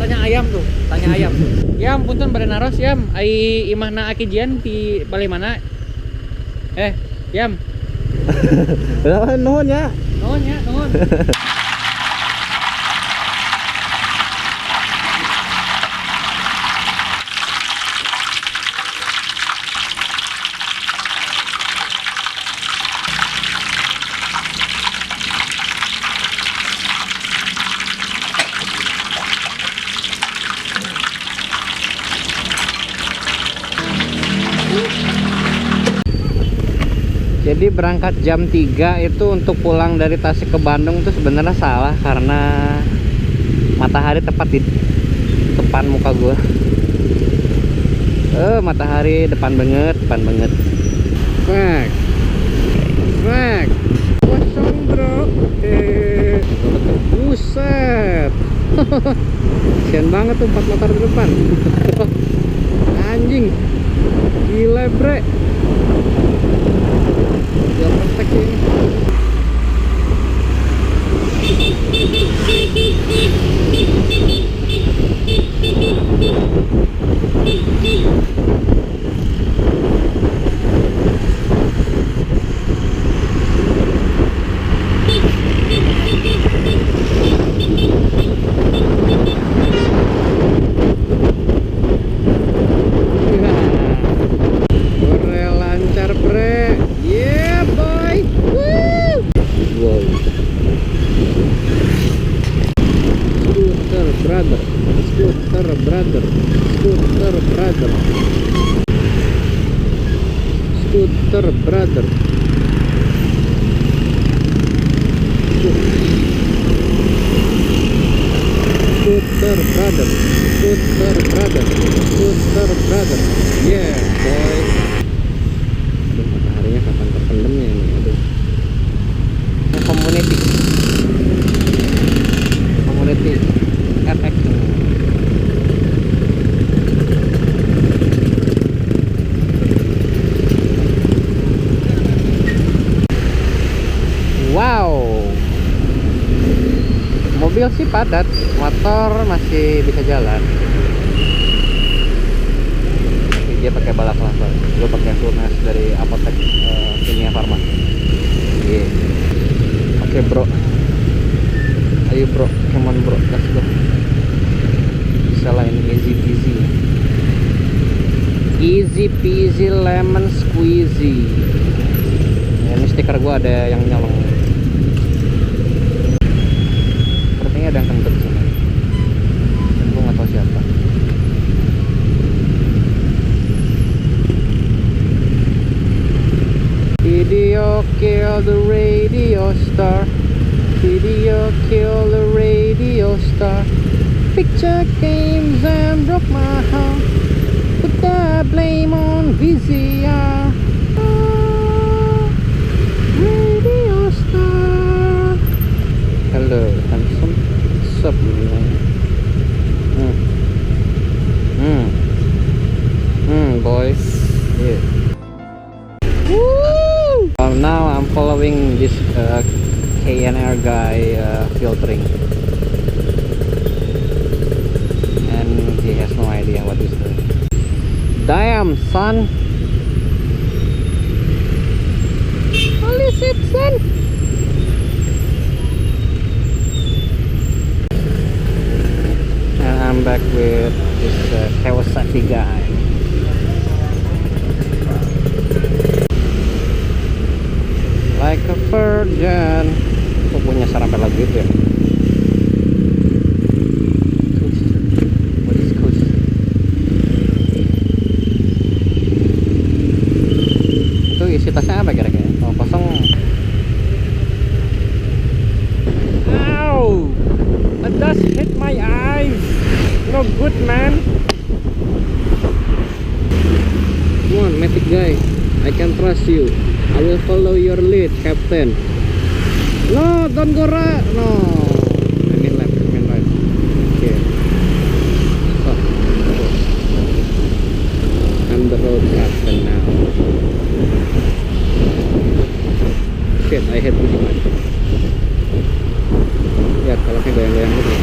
tanya ayam tuh, tanya ayam. Yam, punten bade naros yam, ai imahna akijian di bali mana? Yam. Nuhun ya. Nuhun ya, nuhun. Jadi berangkat jam 3 itu untuk pulang dari Tasik ke Bandung tuh sebenarnya salah karena matahari tepat di depan muka gua. Matahari depan banget, depan banget. Fuck. Fuck. Kosong, bro. Buset. Kasian banget tuh 4 motor di depan. Anjing. Gila, bre. Ya perfect ini. Lancar, bre. Yeah, boy. Woo. Wow. Scooter brother. Scooter brother. Scooter brother. Scooter brother. Scooter brother. Scooter brother. Scooter brother. Yeah, boy. Mataharinya kapan terpendamnya ini, aduh. Community FX. Wow, mobil sih padat, motor masih bisa jalan. Dia pakai balak lava, gue pakai furnace dari apotek Kimia Farma. Oke, bro, ayo bro, come on bro, let's go. Bisa lah ini, easy peasy lemon squeezy. Ya, ini stiker gue ada yang nyolong. Sepertinya ada yang kentut sini, dan gue nggak tahu siapa. Video kill the radio star. Video kill the radio star. Picture games and broke my heart. Put the blame on VCR. Radio star. Hello, handsome. Sup, boys. Yeah. Now I'm following this KNR guy filtering, and he has no idea what he's doing. Damn, son! Holy shit, son! And I'm back with this Kawasaki guy. Like a virgin. Kok punya sarapan lagu itu ya? What is coast? Itu isi tasnya apa kira-kira? Oh, kosong. Ow! A dust hit my eyes. No good, man. Come on, Matic guy. I can trust you. I will follow your lead, Captain. No, don't go right. No. I mean left, I mean right. Okay. Stop. I'm the road captain now. Shit, I hit pretty much. Ya, kalau kayak goyang-goyang gitu.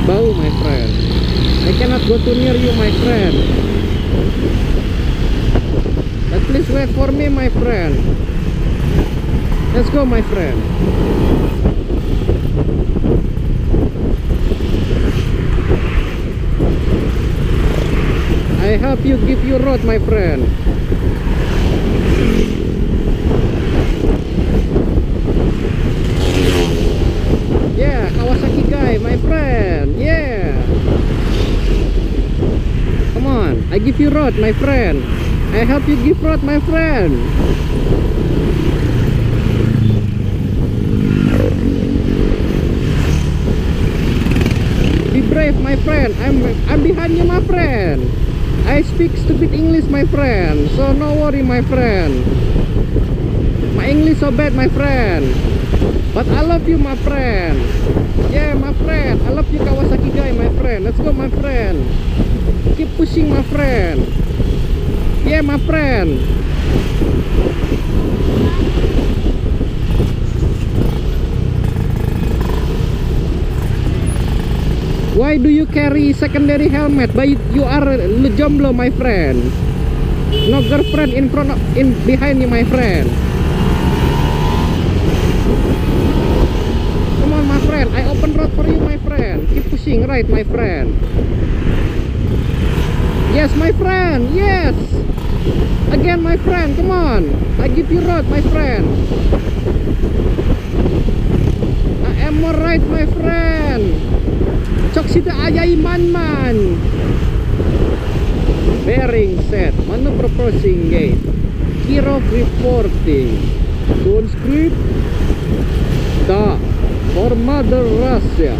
bau, my friend. I cannot go too near you, my friend. But please wait for me, my friend. Let's go, my friend. I help you give you road, my friend. Yeah, Kawasaki guy, my friend. Yeah. Come on, I give you road, my friend. I help you give road, my friend. Be brave, my friend. I'm behind you, my friend. I speak stupid English, my friend. So no worry, my friend. My English so bad, my friend. But I love you, my friend. Yeah, my friend. I love you, Kawasaki guy, my friend. Let's go, my friend. Keep pushing, my friend. Yeah, my friend. Why do you carry secondary helmet? But you are jomblo, my friend. No girlfriend in front of, behind you, my friend. Come on, my friend. I open road for you, my friend. Keep pushing right, my friend. Yes, my friend. Yes. Again, my friend. Come on. I give you road, my friend. I am more right, my friend. Cok sida ayai man. Bearing set. Maneuver approaching gate. Kirov reporting. Conscript. Da. For Mother Russia.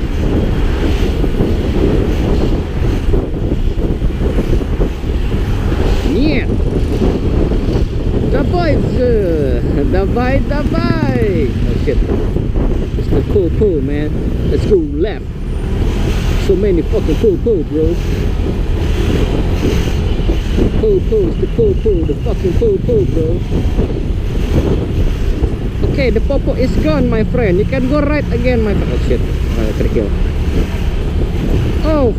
Нет. Давай. Oh shit. It's the pull, man. Let's go left. So many fucking pull, bro. Pull, it's the pull, the fucking pull, bro. Okay, the popo is gone, my friend. You can go right again, my friend. Oh shit. Terkill. Oh.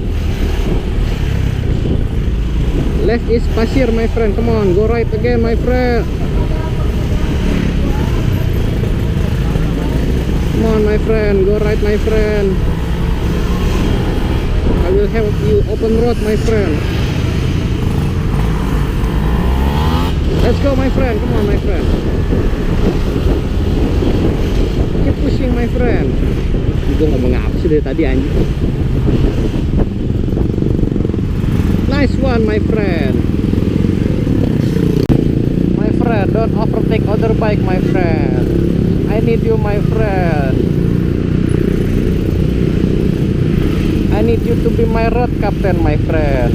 Left is Pasir, my friend. Come on, go right again, my friend. Come on, my friend. Go right, my friend. I will help you open road, my friend. Let's go, my friend. Come on, my friend. Keep pushing, my friend. Gue ngomong apa sih dari tadi, anjing? Nice one, my friend. My friend, don't overtake other bike, my friend. I need you, my friend. I need you to be my road captain, my friend.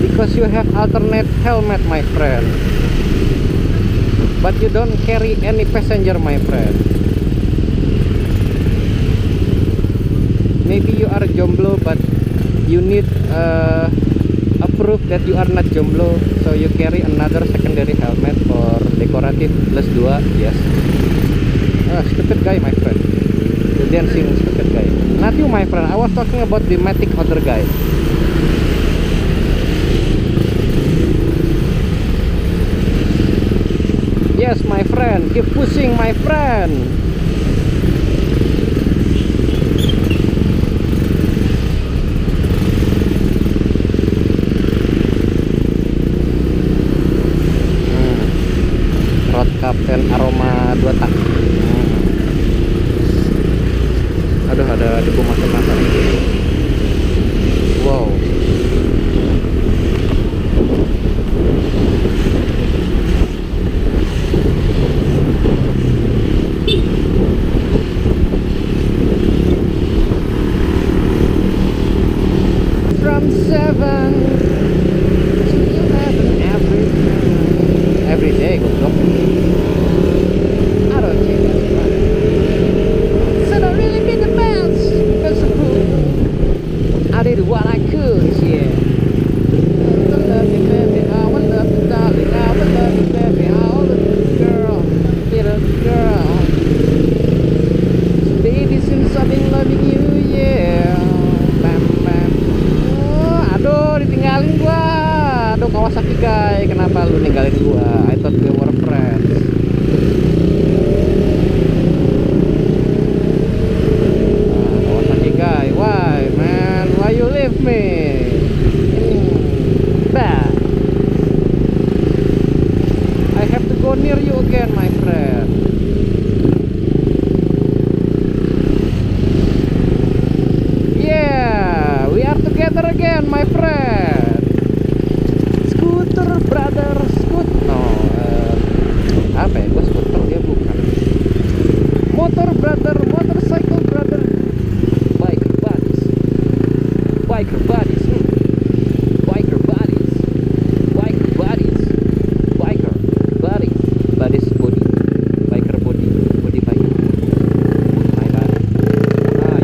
Because you have alternate helmet, my friend. But you don't carry any passenger, my friend. Maybe you are jomblo, but you need a proof that you are not jomblo. So you carry another secondary helmet for decorative +2. Yes. Stupid guy, my friend. The dancing stupid guy. Not you, my friend. I was talking about the matic other guy. Yes, my friend. Keep pushing, my friend. Road Captain aroma 2 tak. Aduh, ada debu masuk mata nih. Wow. From 7 to 11 every day, goblok. I don't guy, kenapa lu ninggalin gua? I thought we were friends. Kawasaki guy, why man? Why you leave me? Bad. I have to go near you again, my friend. Yeah, we are together again, my friend. Scooter brother, apa ya? Gua scooter, dia bukan. Motor brother, motorcycle brother, biker buddies, biker buddies, biker buddies, biker buddies, biker buddies, buddies body, biker body, body biker, my body.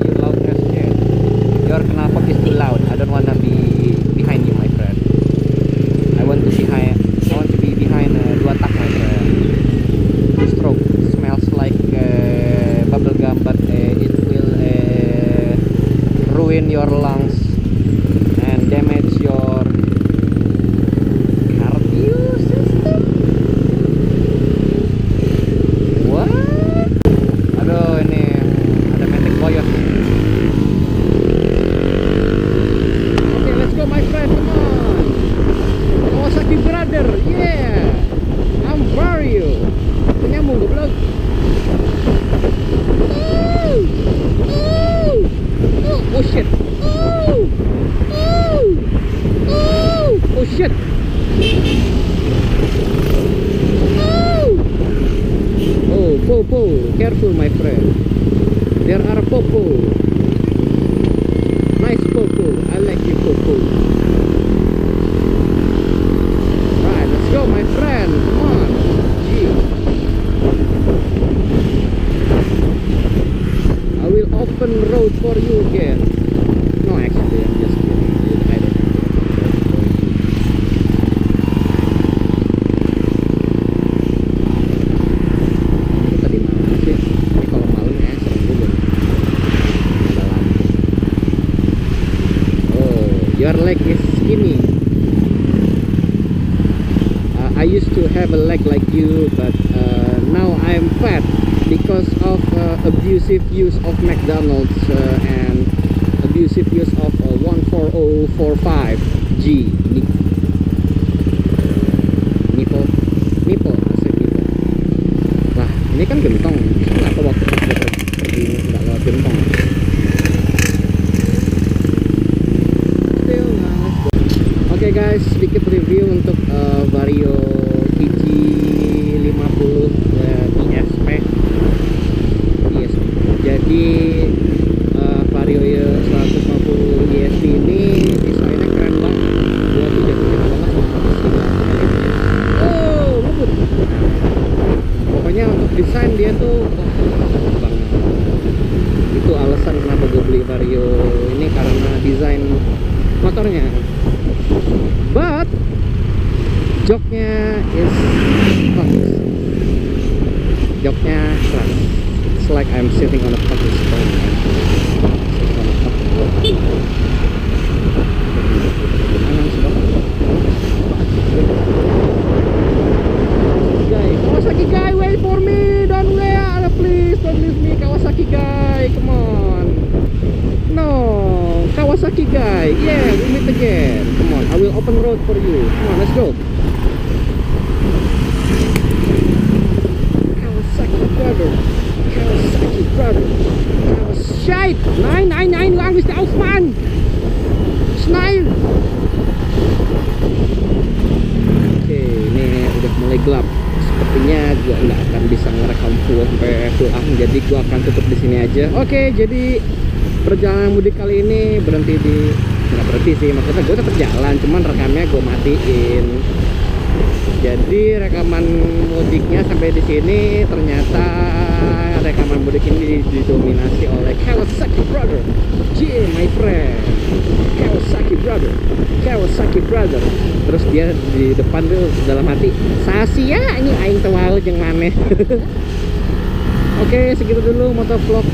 You loud as shit. Your knalpot is too loud. I don't wanna be behind you, my friend. I want to be behind dua tak, my friend. Stroke smells like bubble gum, but it will ruin your lungs and damage your cardio system. What? Aduh, ini ada metik koyot nih. Okay, let's go, my friend. Come on, Kawasaki brother. Yeah, I'm Vario. Nyambung goblok. Oh shit. Oh shit. Oh, popo. Careful, my friend. There are popo. Nice popo. I like you, popo. Right, let's go, my friend. Come on. Gee. I will open road for you again. No, actually, I'm just kidding. I don't have to open road for you. Itu tadi mana sih? Ini kalau malam ya serem juga. Ada lampu. Oh, your leg is skinny. I used to have a leg like you, but now I'm fat because of abusive use of McDonald's and abusive use of 14045G nipple, asik nipple. Wah, ini kan gentong. Kenapa waktu pergi nggak lewat gentong? Oke guys, sedikit review untuk Vario TG50 ISP. Jadi Vario 150 ISP ini desainnya keren banget. Gua tuh jatuh banget sama ngebut. Pokoknya untuk desain dia tuh banget. Itu alasan kenapa gue beli Vario ini, karena desain motornya. But joknya is bagus. Joknya keras. It's like I'm sitting on a fucking stone. Kawasaki guy, wait for me. Don't wait, please. Don't leave me, Kawasaki guy. Come on. No, Kawasaki guy. Yeah, we meet again. Come on, I will open road for you. Come on, let's go. Kawasaki brother. Kawasaki brother. Shit. Nein, lang ist der Aufmann. Schnell. Oke, ini udah mulai gelap. Sepertinya gua nggak akan bisa ngerekam full sampai pulang, jadi gua akan tutup di sini aja. Oke, jadi perjalanan mudik kali ini nggak berhenti sih, maksudnya gue tetap jalan, cuman rekamnya gue matiin. Jadi rekaman mudiknya sampai di sini, ternyata rekaman mudik ini didominasi oleh Kawasaki brother. Yeah, my friend. Kawasaki brother. Terus dia di depan tuh dalam hati, Sasia ini aing tewal jeung maneh. Oke, segitu dulu motovlog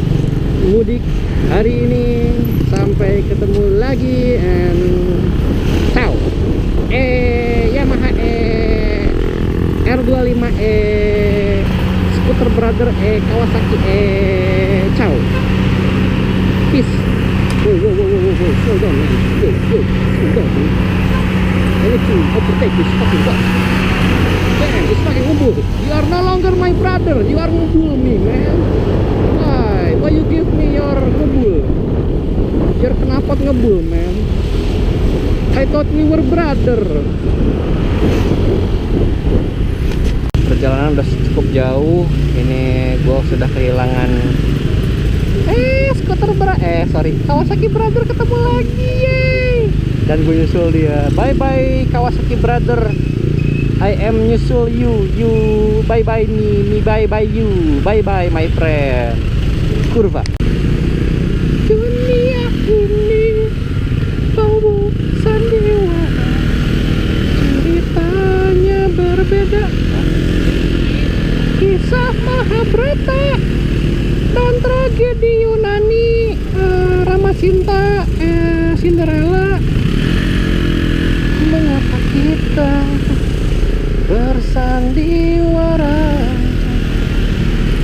mudik hari ini. Sampai ketemu lagi and ciao. Yamaha R25E Scooter Brother Kawasaki Ciao. Peace. Whoa, whoa, whoa, whoa, whoa, slow down, man. Slow down, man. I need to overtake this fucking bus. Damn, it's fucking ngebul. You are no longer my brother. You are ngebul me, man. Why you give me your ngebul? Your knalpot ngebul, man. I thought we were brother. Perjalanan udah cukup jauh. Ini gue sudah kehilangan Kawasaki Brother ketemu lagi, yeay. Dan gue nyusul dia. Bye bye Kawasaki Brother, I am nyusul you, you bye bye me bye bye you, bye bye my friend. Kurva. Dunia ini bau sandiwara, ceritanya berbeda, kisah Mahabharata dan tragedi Yunani, Ramasinta, Cinderella. Mengapa kita bersandiwara?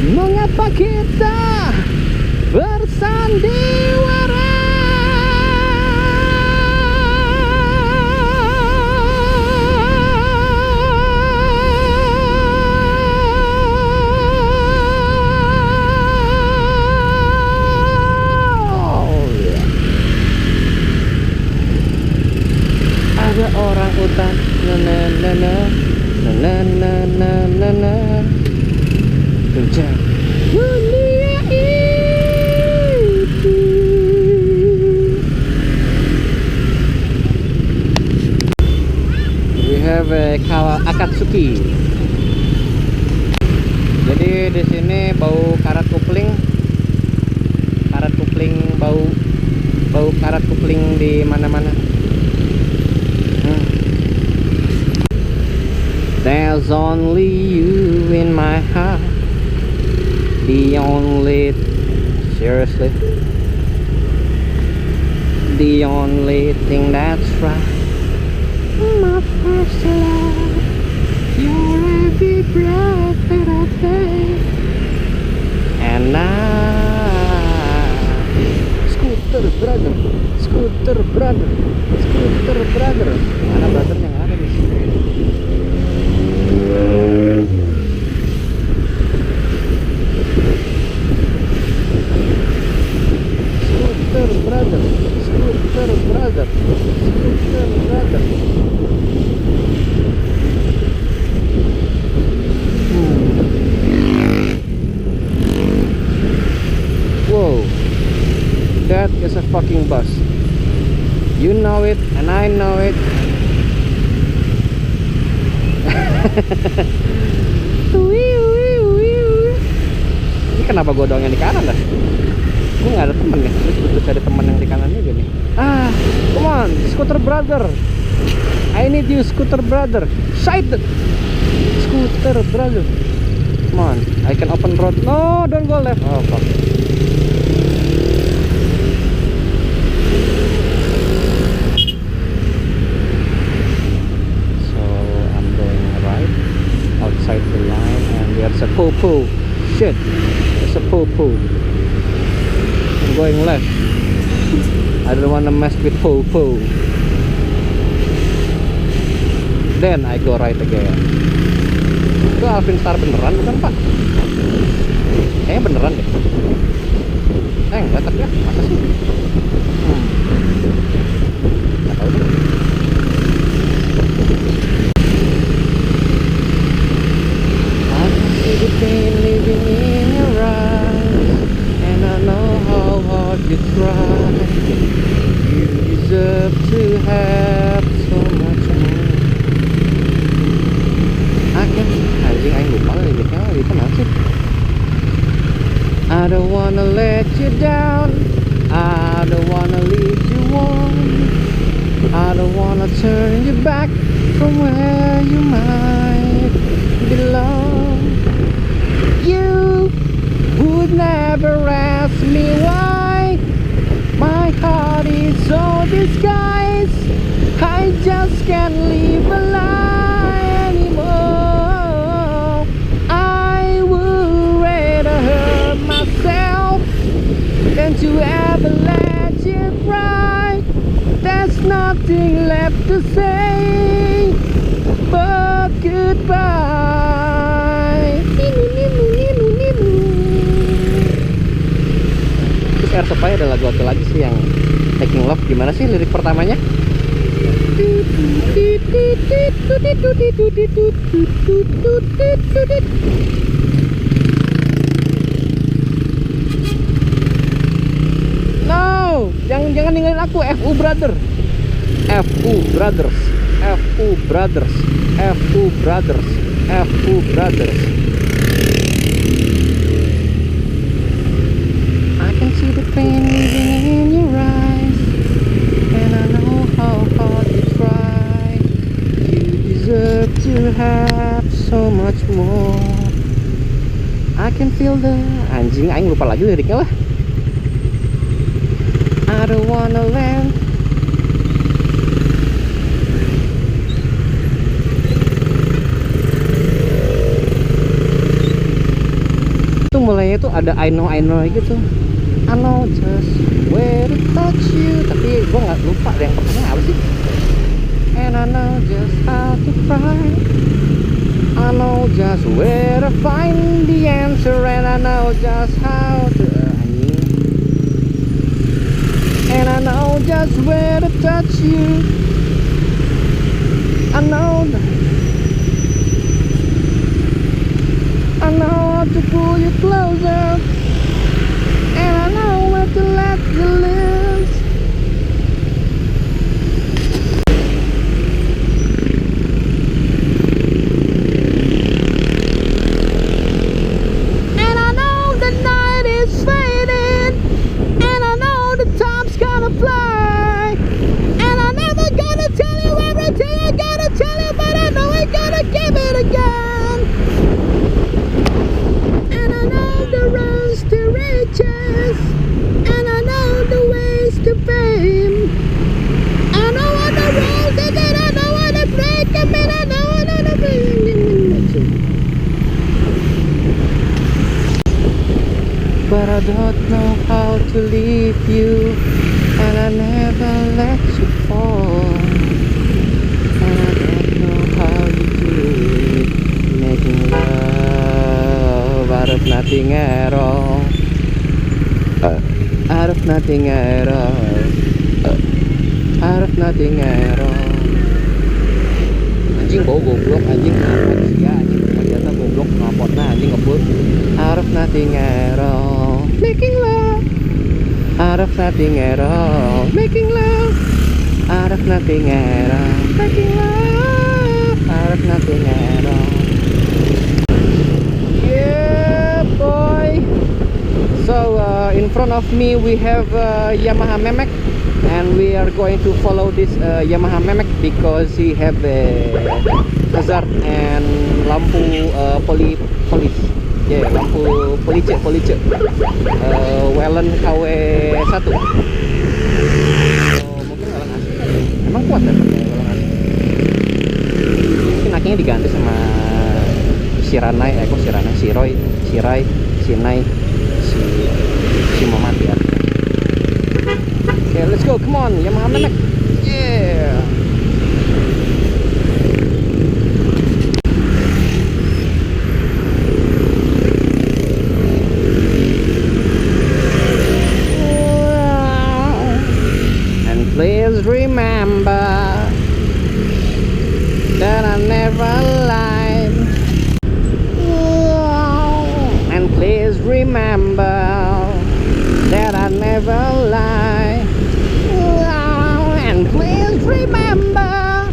Mengapa kita bersandiwara? Ada orang utan, na na na na na na na na na, kencang dunia itu. We have a Akatsuki. Jadi di sini bau karat kupling, bau karat kupling di mana-mana. There's only you in my heart, the only, seriously, the only thing that's right. My first love, your every breath that I take, and Scooter Brother, Scooter Brother, Scooter Brother. Mana brothernya nggak ada di sini. Scooter Brother, Scooter Brother, Scooter Brother. Whoa, that is a fucking bus. You know it and I know it. Ini kenapa gue doang yang di kanan dah? Gue gak ada temen ya. Terus butuh cari temen yang di kanan juga nih. Come on, Scooter Brother, I need you, Scooter Brother. Excited, Scooter Brother. Come on, I can open road. No, don't go left. Oh fuck. Outside the line, and there's a poo-poo. Shit, there's a poo-poo. I'm going left. I don't wanna mess with poo-poo. Then I go right again. Itu Alvin Star beneran bukan pak? Kayaknya beneran deh. Enggak tapi ya, masa sih? Nggak tahu deh. Been living in your eyes, and I know how hard you try. You deserve to have so much more. Anjing lupa liriknya di mana sih? I don't wanna let you down, I don't wanna lead you on, I don't wanna turn you back from where you might belong. You would never ask me why my heart is so disguised. I just can't live a lie anymore. goodbye. Terus Air Supply ada lagu apa lagi sih yang Making Love? Gimana sih lirik pertamanya? No, jangan ninggalin aku. FU Brother, FU Brothers, FU Brothers, FU Brothers, FU Brothers. I can see the pain in your eyes, and I know how hard you try. You deserve to have so much more. I can feel the... Anjing, aing lupa lagi liriknya lah. I don't wanna land. Itu mulainya tuh ada I know gitu. I know just where to touch you. Tapi gue nggak lupa yang pertama apa sih. And I know just how to cry. I know just where to find the answer. And I know just how to and I know just where to touch you. I know how to pull you closer, and I know where to let you loose. And I know the night is fading, and I know the time's gonna fly, and I'm never gonna tell you everything I gotta tell you, but I know I gotta give it again. And I know the roads to riches, and I know the ways to fame. I know all the roads that I know how to break them, and I know how to bring them. But I don't know how to leave you, and I never let you fall. And I don't know how you do it, making love out of nothing at all. Out of nothing at all. Out of nothing at all. Anjing bau goblok, anjing ngapot ya, anjing ternyata goblok ngapotna anjing ngebul. Out of nothing at all, making love. Out of nothing at all, making love. Out of nothing at all, making love. Out of nothing at all. Yeah, boy. So in front of me we have Yamaha Memek, and we are going to follow this Yamaha Memek because he have a hazard and lampu police. Ya, yeah, lampu police. Wellen KW1. Mungkin Wellen asli. Emang kuat ya Wellen asli. Mungkin akhirnya diganti sama Siranai, Sirai, Sinai, si Mamat ya. Okay, let's go, come on, Yamaha Memek. Yeah. Please remember that I never lied. And please remember that I never lied. And please remember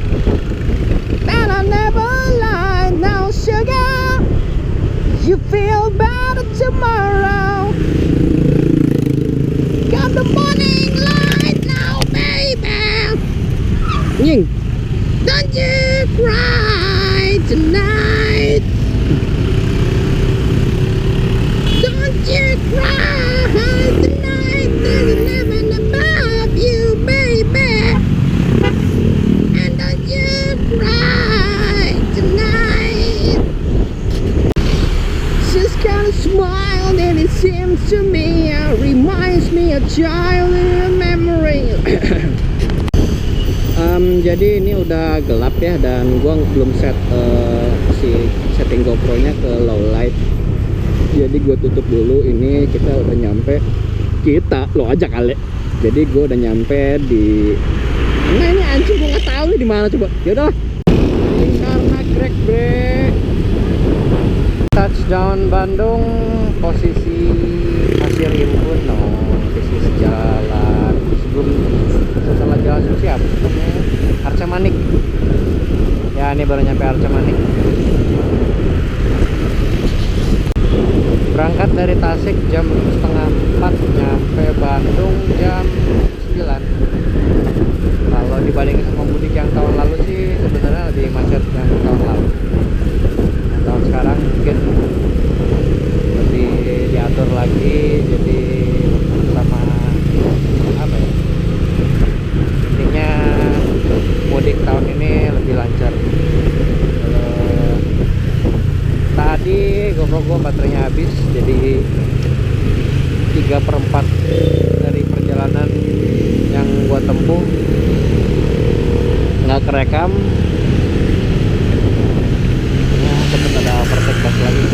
that I never lied. Now, sugar, you feel better tomorrow. Got the morning light now, baby. Don't you cry tonight. Don't you cry tonight. There's nothing above you, baby. And don't you cry tonight. She's kind of smiled, and it seems to me reminds me of childhood memory. Jadi ini udah gelap ya, dan gua belum set setting GoPro-nya ke low light. Jadi gue tutup dulu. Ini kita udah nyampe. Lo aja kali. Jadi gue udah nyampe di. Nah ini anjing gue nggak tahu nih di mana coba. Ya udah. Karena grek bre. Touchdown Bandung, posisi masih rimbun. No, this is jalan sebelum setelah jalan siap. Arca Manik. Ya ini baru nyampe Arca Manik. Berangkat dari Tasik jam 3:30, nyampe Bandung jam 9. Kalau dibandingin sama mudik yang tahun lalu sih sebenarnya lebih macet yang tahun lalu. Nah, tahun sekarang mungkin lebih diatur lagi, jadi sama apa ya? Intinya mudik tahun ini lebih lancar. Tadi GoPro gue baterainya habis, jadi 3/4 dari perjalanan yang gue tempuh nggak kerekam. Ya, tetap ada overtake lagi.